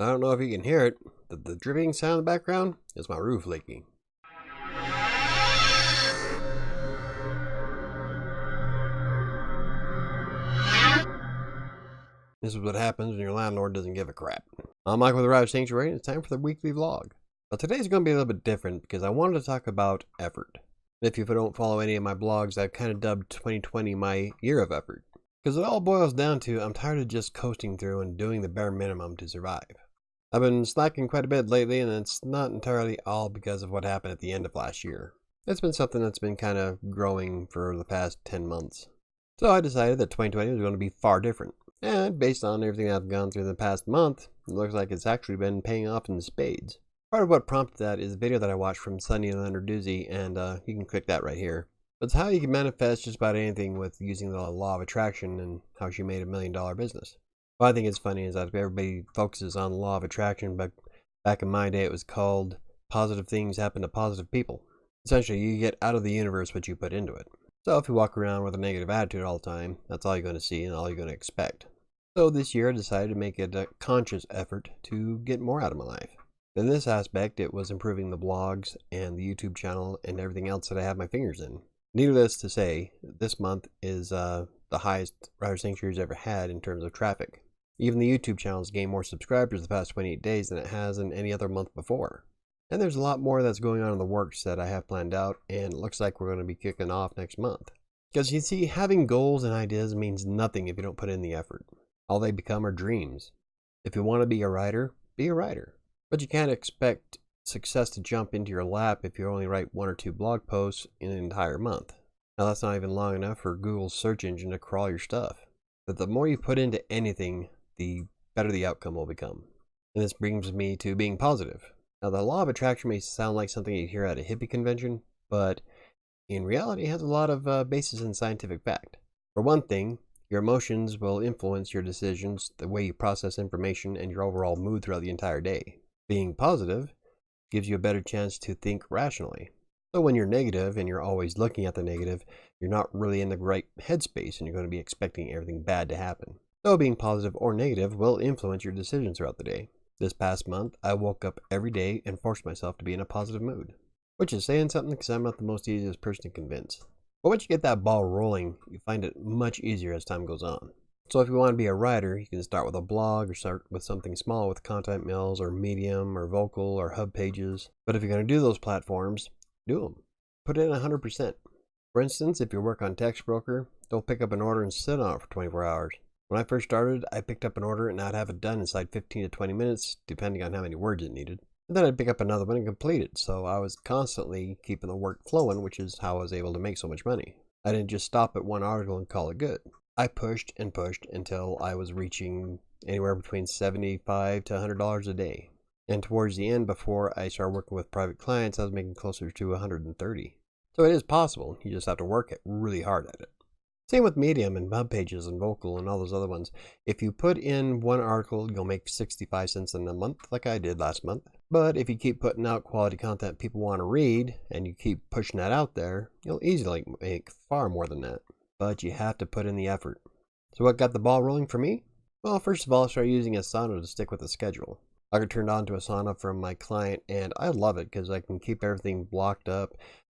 I don't know if you can hear it, but the dripping sound in the background is my roof leaking. This is what happens when your landlord doesn't give a crap. I'm Mike with the WriterSanctuary, and it's time for the weekly vlog. But today's going to be a little bit different because I wanted to talk about effort. If you don't follow any of my blogs, I've kind of dubbed 2020 my year of effort. Because it all boils down to I'm tired of just coasting through and doing the bare minimum to survive. I've been slacking quite a bit lately, and it's not entirely all because of what happened at the end of last year. It's been something that's been kind of growing for the past 10 months. So I decided that 2020 was going to be far different. And based on everything I've gone through the past month, it looks like it's actually been paying off in spades. Part of what prompted that is a video that I watched from Sunny Leonarduzzi, and you can click that right here. But it's how you can manifest just about anything with using the law of attraction and how she made $1 million business. What I think is funny is that everybody focuses on the law of attraction, but back in my day it was called positive things happen to positive people. Essentially, you get out of the universe what you put into it. So if you walk around with a negative attitude all the time, that's all you're going to see and all you're going to expect. So this year I decided to make it a conscious effort to get more out of my life. In this aspect, it was improving the blogs and the YouTube channel and everything else that I have my fingers in. Needless to say, this month is the highest WriterSanctuary's ever had in terms of traffic. Even the YouTube channel has gained more subscribers the past 28 days than it has in any other month before. And there's a lot more that's going on in the works that I have planned out, and it looks like we're going to be kicking off next month. Because you see, having goals and ideas means nothing if you don't put in the effort. All they become are dreams. If you want to be a writer, be a writer. But you can't expect success to jump into your lap if you only write 1 or 2 blog posts in an entire month. Now that's not even long enough for Google's search engine to crawl your stuff. But the more you put into anything, the better the outcome will become. And this brings me to being positive. Now the law of attraction may sound like something you hear at a hippie convention, but in reality it has a lot of basis in scientific fact. For one thing, your emotions will influence your decisions, the way you process information, and your overall mood throughout the entire day. Being positive gives you a better chance to think rationally. So when you're negative and you're always looking at the negative, you're not really in the right headspace and you're going to be expecting everything bad to happen. So being positive or negative will influence your decisions throughout the day. This past month, I woke up every day and forced myself to be in a positive mood. Which is saying something because I'm not the most easiest person to convince. But once you get that ball rolling, you find it much easier as time goes on. So if you want to be a writer, you can start with a blog or start with something small with Content Mills or Medium or Vocal or Hub Pages. But if you're going to do those platforms, do them. Put in 100%. For instance, if you work on Text Broker, don't pick up an order and sit on it for 24 hours. When I first started, I picked up an order and I'd have it done inside 15 to 20 minutes, depending on how many words it needed. And then I'd pick up another one and complete it. So I was constantly keeping the work flowing, which is how I was able to make so much money. I didn't just stop at one article and call it good. I pushed and pushed until I was reaching anywhere between $75 to $100 a day. And towards the end, before I started working with private clients, I was making closer to $130. So it is possible. You just have to work it really hard at it. Same with Medium and Hub Pages and Vocal and all those other ones. If you put in one article, you'll make 65 cents in a month, like I did last month. But if you keep putting out quality content people want to read, and you keep pushing that out there, you'll easily make far more than that. But you have to put in the effort. So what got the ball rolling for me? Well, first of all, I started using Asana to stick with the schedule. I got turned on to Asana from my client, and I love it because I can keep everything blocked up.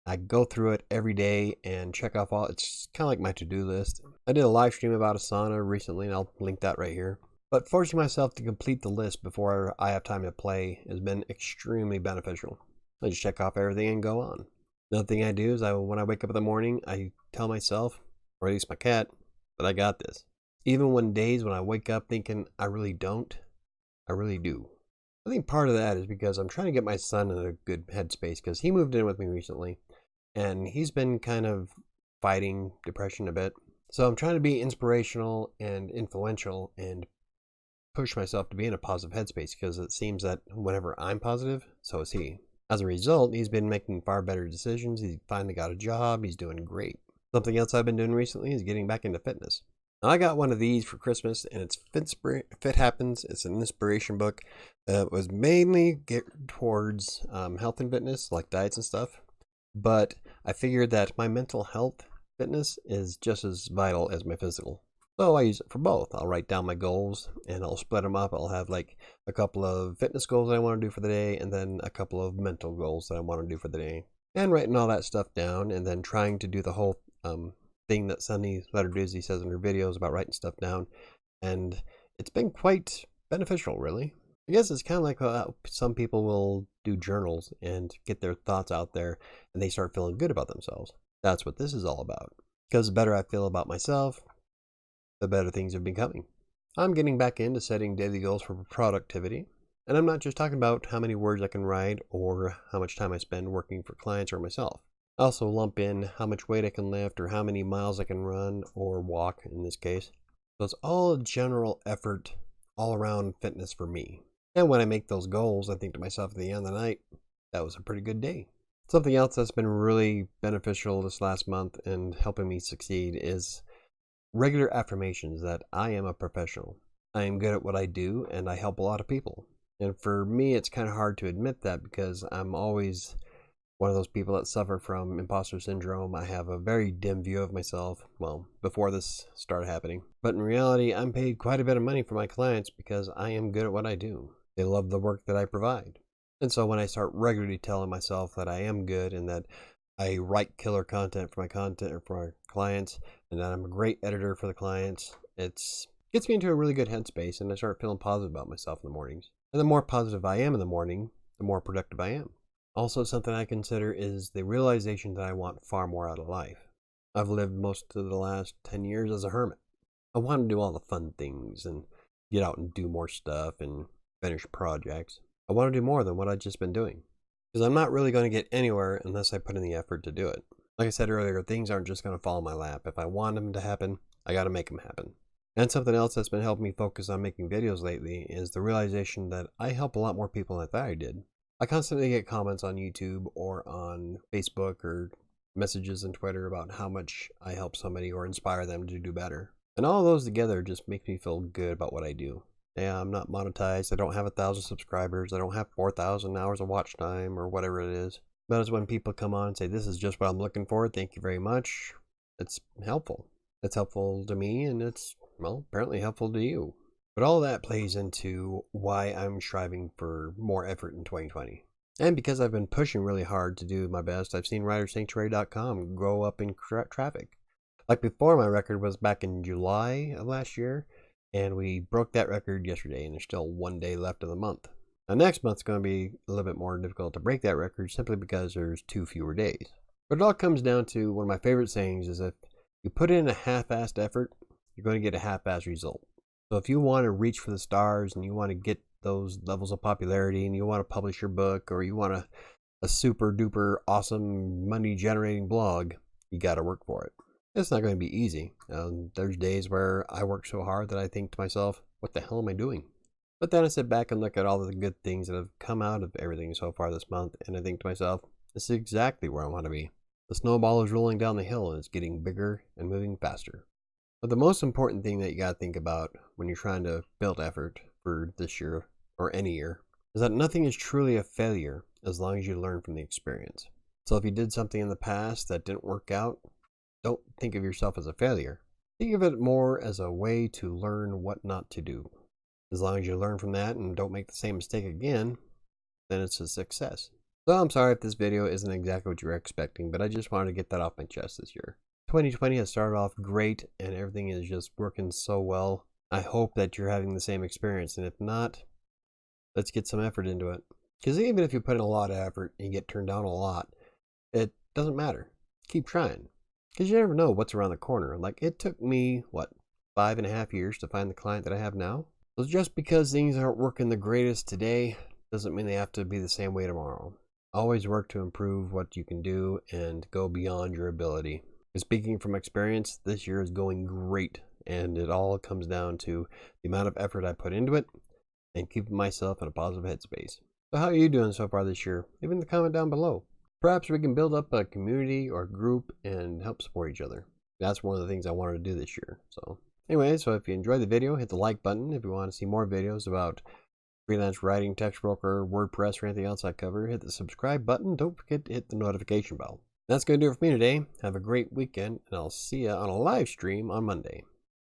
I go through it every day and check off all. It's kind of like my to-do list. I did a live stream about Asana recently, and I'll link that right here. But forcing myself to complete the list before I have time to play has been extremely beneficial. I just check off everything and go on. Another thing I do is when I wake up in the morning, I tell myself, or at least my cat, that I got this. Even when days when I wake up thinking I really don't, I really do. I think part of that is because I'm trying to get my son in a good headspace because he moved in with me recently and he's been kind of fighting depression a bit. So I'm trying to be inspirational and influential and push myself to be in a positive headspace because it seems that whenever I'm positive, so is he. As a result, he's been making far better decisions. He's finally got a job. He's doing great. Something else I've been doing recently is getting back into fitness. Now, I got one of these for Christmas, and it's Fit Happens. It's an inspiration book that was mainly geared towards health and fitness, like diets and stuff. But I figured that my mental health fitness is just as vital as my physical. So I use it for both. I'll write down my goals and I'll split them up. I'll have like a couple of fitness goals that I want to do for the day and then a couple of mental goals that I want to do for the day. And writing all that stuff down and then trying to do the whole thing that Sunny Letter Doozy says in her videos about writing stuff down. And it's been quite beneficial, really. I guess it's kind of like how some people will do journals and get their thoughts out there and they start feeling good about themselves. That's what this is all about. Because the better I feel about myself, the better things have been coming. I'm getting back into setting daily goals for productivity. And I'm not just talking about how many words I can write or how much time I spend working for clients or myself. I also lump in how much weight I can lift or how many miles I can run or walk in this case. So it's all a general effort, all around fitness for me. And when I make those goals, I think to myself at the end of the night, that was a pretty good day. Something else that's been really beneficial this last month and helping me succeed is regular affirmations that I am a professional. I am good at what I do and I help a lot of people. And for me, it's kind of hard to admit that because I'm always one of those people that suffer from imposter syndrome. I have a very dim view of myself, well, before this started happening. But in reality, I'm paid quite a bit of money for my clients because I am good at what I do. They love the work that I provide. And so when I start regularly telling myself that I am good and that I write killer content for my clients and that I'm a great editor for the clients, it gets me into a really good headspace and I start feeling positive about myself in the mornings. And the more positive I am in the morning, the more productive I am. Also, something I consider is the realization that I want far more out of life. I've lived most of the last 10 years as a hermit. I want to do all the fun things and get out and do more stuff and finish projects. I want to do more than what I've just been doing. Because I'm not really going to get anywhere unless I put in the effort to do it. Like I said earlier, things aren't just going to fall in my lap. If I want them to happen, I got to make them happen. And something else that's been helping me focus on making videos lately is the realization that I help a lot more people than I thought I did. I constantly get comments on YouTube or on Facebook or messages on Twitter about how much I help somebody or inspire them to do better. And all of those together just make me feel good about what I do. Yeah, I'm not monetized. I don't have 1,000 subscribers. I don't have 4,000 hours of watch time or whatever it is. But it's when people come on and say, this is just what I'm looking for. Thank you very much. It's helpful. It's helpful to me and it's, well, apparently helpful to you. But all that plays into why I'm striving for more effort in 2020. And because I've been pushing really hard to do my best, I've seen WriterSanctuary.com grow up in traffic. Like before, my record was back in July of last year, and we broke that record yesterday, and there's still 1 day left of the month. Now, next month's going to be a little bit more difficult to break that record simply because there's 2 fewer days. But it all comes down to one of my favorite sayings is if you put in a half-assed effort, you're going to get a half-assed result. So if you want to reach for the stars and you want to get those levels of popularity and you want to publish your book or you want a super duper awesome money generating blog, you got to work for it. It's not going to be easy. There's days where I work so hard that I think to myself, what the hell am I doing? But then I sit back and look at all the good things that have come out of everything so far this month and I think to myself, this is exactly where I want to be. The snowball is rolling down the hill and it's getting bigger and moving faster. But the most important thing that you got to think about when you're trying to build effort for this year or any year is that nothing is truly a failure as long as you learn from the experience. So if you did something in the past that didn't work out, don't think of yourself as a failure. Think of it more as a way to learn what not to do. As long as you learn from that and don't make the same mistake again, then it's a success. So I'm sorry if this video isn't exactly what you were expecting, but I just wanted to get that off my chest this year. 2020 has started off great and everything is just working so well. I hope that you're having the same experience, and if not, let's get some effort into it. Because even if you put in a lot of effort and you get turned down a lot, it doesn't matter. Keep trying. Because you never know what's around the corner. Like, it took me, 5.5 years to find the client that I have now? So just because things aren't working the greatest today doesn't mean they have to be the same way tomorrow. Always work to improve what you can do and go beyond your ability. Speaking from experience, this year is going great, and it all comes down to the amount of effort I put into it and keeping myself in a positive headspace. So how are you doing so far this year? Leave in the comment down below. Perhaps we can build up a community or group and help support each other. That's one of the things I wanted to do this year. So anyway, so if you enjoyed the video, hit the like button. If you want to see more videos about freelance writing, text broker, WordPress, or anything else I cover, hit the subscribe button. Don't forget to hit the notification bell. That's going to do it for me today. Have a great weekend, and I'll see you on a live stream on Monday.